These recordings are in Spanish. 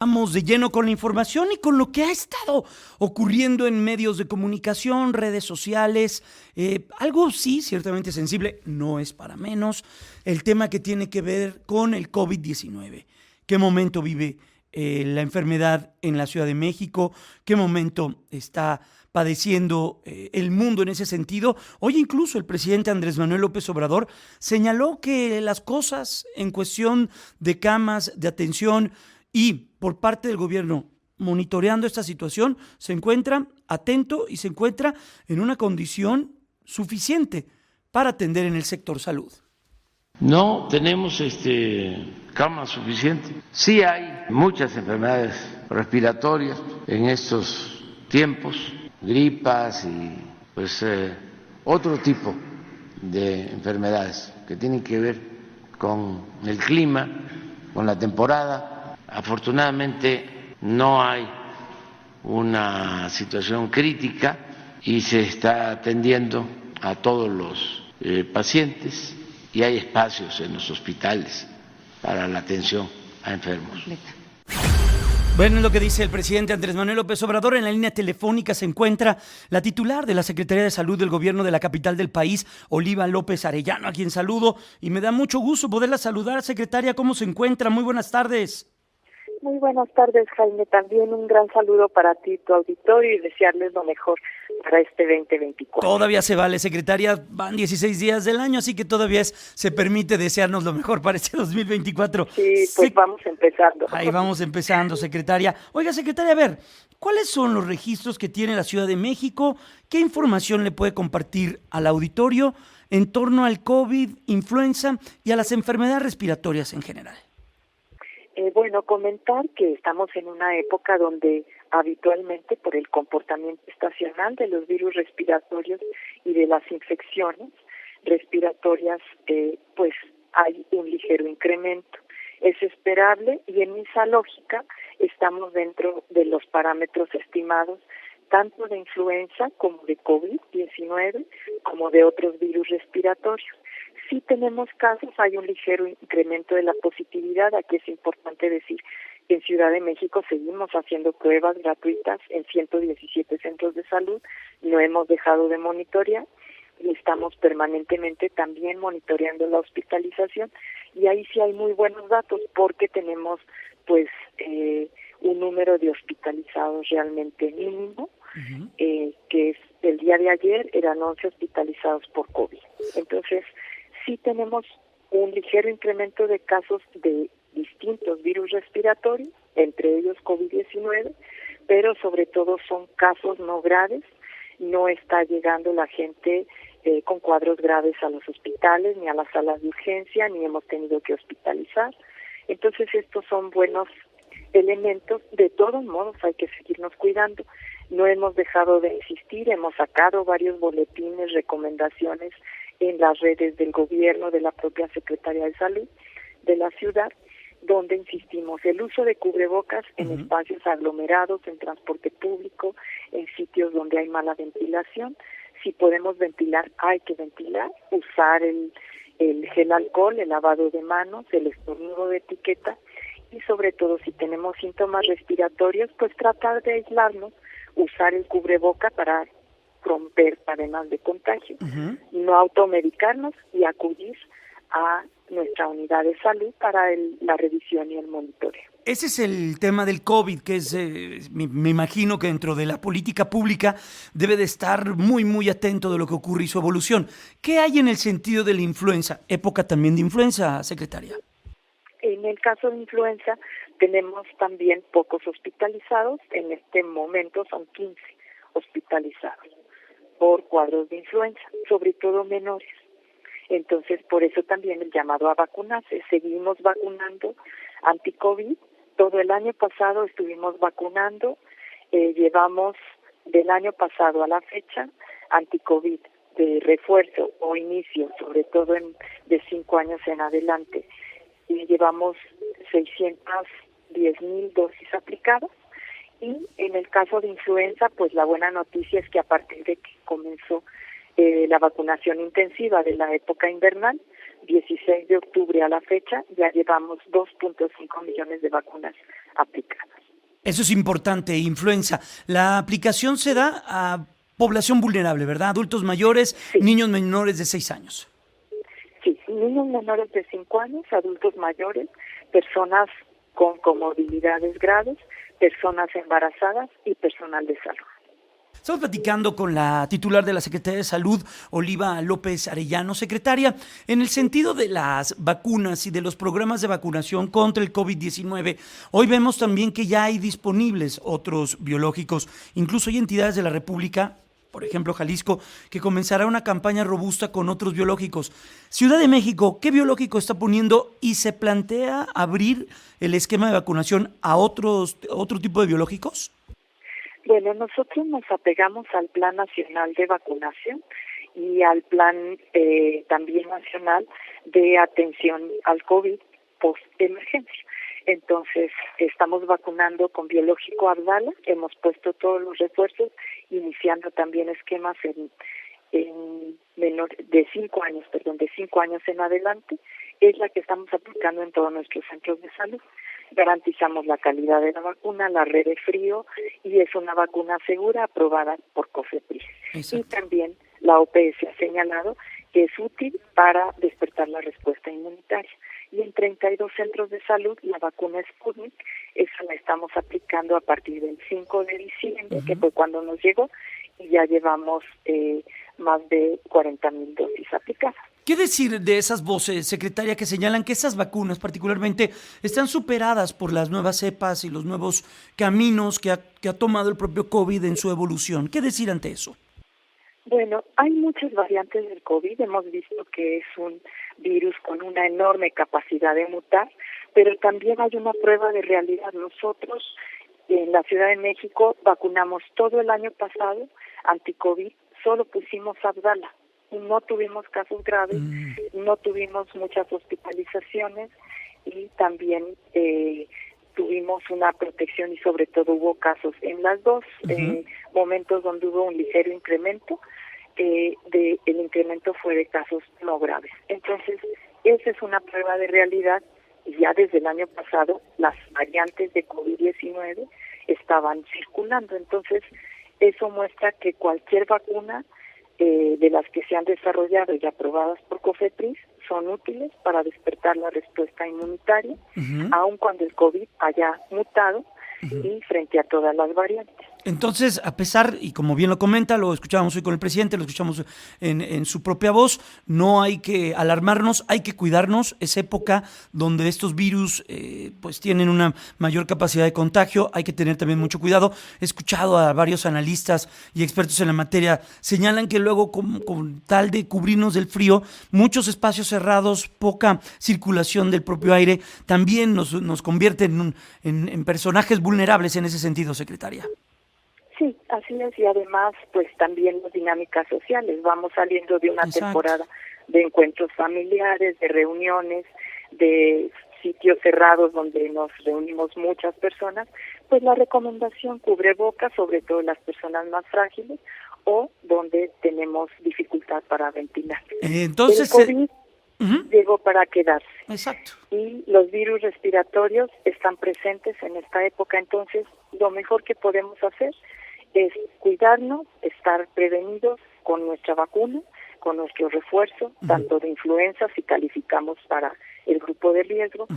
Vamos de lleno con la información y con lo que ha estado ocurriendo en medios de comunicación, redes sociales. Algo sí, ciertamente sensible, no es para menos, el tema que tiene que ver con el COVID-19. ¿Qué momento vive la enfermedad en la Ciudad de México? ¿Qué momento está padeciendo el mundo en ese sentido? Hoy incluso el presidente Andrés Manuel López Obrador señaló que las cosas en cuestión de camas, de atención y por parte del gobierno monitoreando esta situación, se encuentra atento y se encuentra en una condición suficiente para atender en el sector salud. No tenemos cama suficiente. Sí hay muchas enfermedades respiratorias en estos tiempos, gripas y otro tipo de enfermedades que tienen que ver con el clima, con la temporada. Afortunadamente no hay una situación crítica y se está atendiendo a todos los pacientes y hay espacios en los hospitales para la atención a enfermos. Bueno, es lo que dice el presidente Andrés Manuel López Obrador. En la línea telefónica se encuentra la titular de la Secretaría de Salud del Gobierno de la capital del país, Oliva López Arellano, a quien saludo y me da mucho gusto poderla saludar. Secretaria, ¿cómo se encuentra? Muy buenas tardes. Muy buenas tardes, Jaime. También un gran saludo para ti, tu auditorio, y desearles lo mejor para este 2024. Todavía se vale, secretaria, van 16 días del año, así que todavía se permite desearnos lo mejor para este 2024. Sí, pues vamos empezando. Ahí vamos empezando, secretaria. Oiga, secretaria, a ver, ¿cuáles son los registros que tiene la Ciudad de México? ¿Qué información le puede compartir al auditorio en torno al COVID, influenza y a las enfermedades respiratorias en general? Comentar que estamos en una época donde habitualmente por el comportamiento estacional de los virus respiratorios y de las infecciones respiratorias, hay un ligero incremento. Es esperable y en esa lógica estamos dentro de los parámetros estimados tanto de influenza como de COVID-19 como de otros virus respiratorios. Sí tenemos casos, hay un ligero incremento de la positividad. Aquí es importante decir que en Ciudad de México seguimos haciendo pruebas gratuitas en 117 centros de salud, no hemos dejado de monitorear y estamos permanentemente también monitoreando la hospitalización y ahí sí hay muy buenos datos porque tenemos un número de hospitalizados realmente mínimo, que es el día de ayer eran 11 hospitalizados por COVID. Entonces, sí tenemos un ligero incremento de casos de distintos virus respiratorios, entre ellos COVID-19, pero sobre todo son casos no graves, no está llegando la gente con cuadros graves a los hospitales, ni a las salas de urgencia, ni hemos tenido que hospitalizar. Entonces estos son buenos elementos. De todos modos hay que seguirnos cuidando. No hemos dejado de insistir, hemos sacado varios boletines, recomendaciones en las redes del gobierno, de la propia Secretaría de Salud de la ciudad, donde insistimos el uso de cubrebocas en espacios aglomerados, en transporte público, en sitios donde hay mala ventilación. Si podemos ventilar, hay que ventilar, usar el gel alcohol, el lavado de manos, el estornudo de etiqueta y sobre todo si tenemos síntomas respiratorios, pues tratar de aislarnos, usar el cubreboca para romper cadenas de contagio, no automedicarnos y acudir a nuestra unidad de salud para la revisión y el monitoreo. Ese es el tema del COVID, que es, me imagino que dentro de la política pública debe de estar muy, muy atento de lo que ocurre y su evolución. ¿Qué hay en el sentido de la influenza? ¿Época también de influenza, secretaria? En el caso de influenza tenemos también pocos hospitalizados, en este momento son 15 hospitalizados por cuadros de influenza, sobre todo menores. Entonces, por eso también el llamado a vacunarse. Seguimos vacunando anti-COVID. Todo el año pasado estuvimos vacunando. Llevamos del año pasado a la fecha anti-COVID de refuerzo o inicio, sobre todo de 5 años en adelante. Y llevamos 610,000 dosis aplicadas. Y en el caso de influenza, pues la buena noticia es que a partir de que comenzó la vacunación intensiva de la época invernal, 16 de octubre a la fecha ya llevamos 2.5 millones de vacunas aplicadas. Eso es importante, influenza. La aplicación se da a población vulnerable, ¿verdad? Adultos mayores, Sí. niños menores de 6 años. Sí, niños menores de 5 años, adultos mayores, personas con comorbilidades graves, personas embarazadas y personal de salud. Estamos platicando con la titular de la Secretaría de Salud, Oliva López Arellano. Secretaria, en el sentido de las vacunas y de los programas de vacunación contra el COVID-19, hoy vemos también que ya hay disponibles otros biológicos. Incluso hay entidades de la República, por ejemplo Jalisco, que comenzará una campaña robusta con otros biológicos. Ciudad de México, ¿qué biológico está poniendo y se plantea abrir el esquema de vacunación a otro tipo de biológicos? Bueno, nosotros nos apegamos al Plan Nacional de Vacunación y al Plan también nacional de atención al COVID post-emergencia. Entonces, estamos vacunando con biológico Abdala, hemos puesto todos los refuerzos, iniciando también esquemas en menor de 5 años, de 5 años en adelante, es la que estamos aplicando en todos nuestros centros de salud. Garantizamos la calidad de la vacuna, la red de frío, y es una vacuna segura aprobada por COFEPRIS. Y también la OPS ha señalado que es útil para despertar la respuesta inmunitaria. Y en 32 centros de salud la vacuna Sputnik, esa la estamos aplicando a partir del 5 de diciembre, que fue cuando nos llegó, y ya llevamos más de 40,000 dosis aplicadas. ¿Qué decir de esas voces, secretaria, que señalan que esas vacunas particularmente están superadas por las nuevas cepas y los nuevos caminos que ha tomado el propio COVID en su evolución? ¿Qué decir ante eso? Bueno, hay muchas variantes del COVID. Hemos visto que es un virus con una enorme capacidad de mutar, pero también hay una prueba de realidad. Nosotros en la Ciudad de México vacunamos todo el año pasado anti-COVID, solo pusimos Abdala. No tuvimos casos graves, no tuvimos muchas hospitalizaciones y también tuvimos una protección y sobre todo hubo casos en las dos momentos donde hubo un ligero incremento, el incremento fue de casos no graves. Entonces, esa es una prueba de realidad y ya desde el año pasado las variantes de COVID-19 estaban circulando. Entonces, eso muestra que cualquier vacuna de las que se han desarrollado y aprobadas por COFEPRIS son útiles para despertar la respuesta inmunitaria, aun cuando el COVID haya mutado y frente a todas las variantes. Entonces, a pesar, y como bien lo comenta, lo escuchábamos hoy con el presidente, lo escuchamos en su propia voz, no hay que alarmarnos, hay que cuidarnos. Es época donde estos virus pues tienen una mayor capacidad de contagio, hay que tener también mucho cuidado. He escuchado a varios analistas y expertos en la materia, señalan que luego con tal de cubrirnos del frío, muchos espacios cerrados, poca circulación del propio aire, también nos convierten en personajes vulnerables en ese sentido, secretaria. Sí, así es, y además, pues también las dinámicas sociales. Vamos saliendo de una temporada de encuentros familiares, de reuniones, de sitios cerrados donde nos reunimos muchas personas. Pues la recomendación cubrebocas, sobre todo las personas más frágiles o donde tenemos dificultad para ventilar. Entonces, el COVID llegó para quedarse. Exacto. Y los virus respiratorios están presentes en esta época. Entonces, lo mejor que podemos hacer es cuidarnos, estar prevenidos con nuestra vacuna, con nuestro refuerzo, tanto de influenza si calificamos para el grupo de riesgo,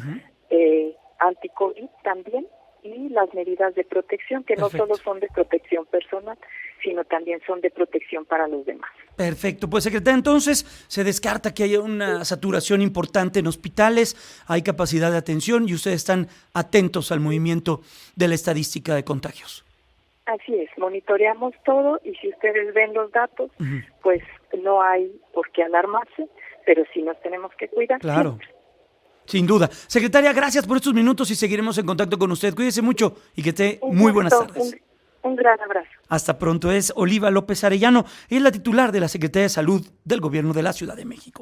anti-COVID también, y las medidas de protección, que no solo son de protección personal, sino también son de protección para los demás. Perfecto, pues secretaria, entonces se descarta que haya una saturación importante en hospitales, hay capacidad de atención y ustedes están atentos al movimiento de la estadística de contagios. Así es, monitoreamos todo y si ustedes ven los datos, pues no hay por qué alarmarse, pero sí nos tenemos que cuidar. Claro, siempre. Sin duda. Secretaria, gracias por estos minutos y seguiremos en contacto con usted. Cuídese mucho y que esté muy buenas tardes. Un gran abrazo. Hasta pronto. Es Oliva López Arellano, es la titular de la Secretaría de Salud del Gobierno de la Ciudad de México.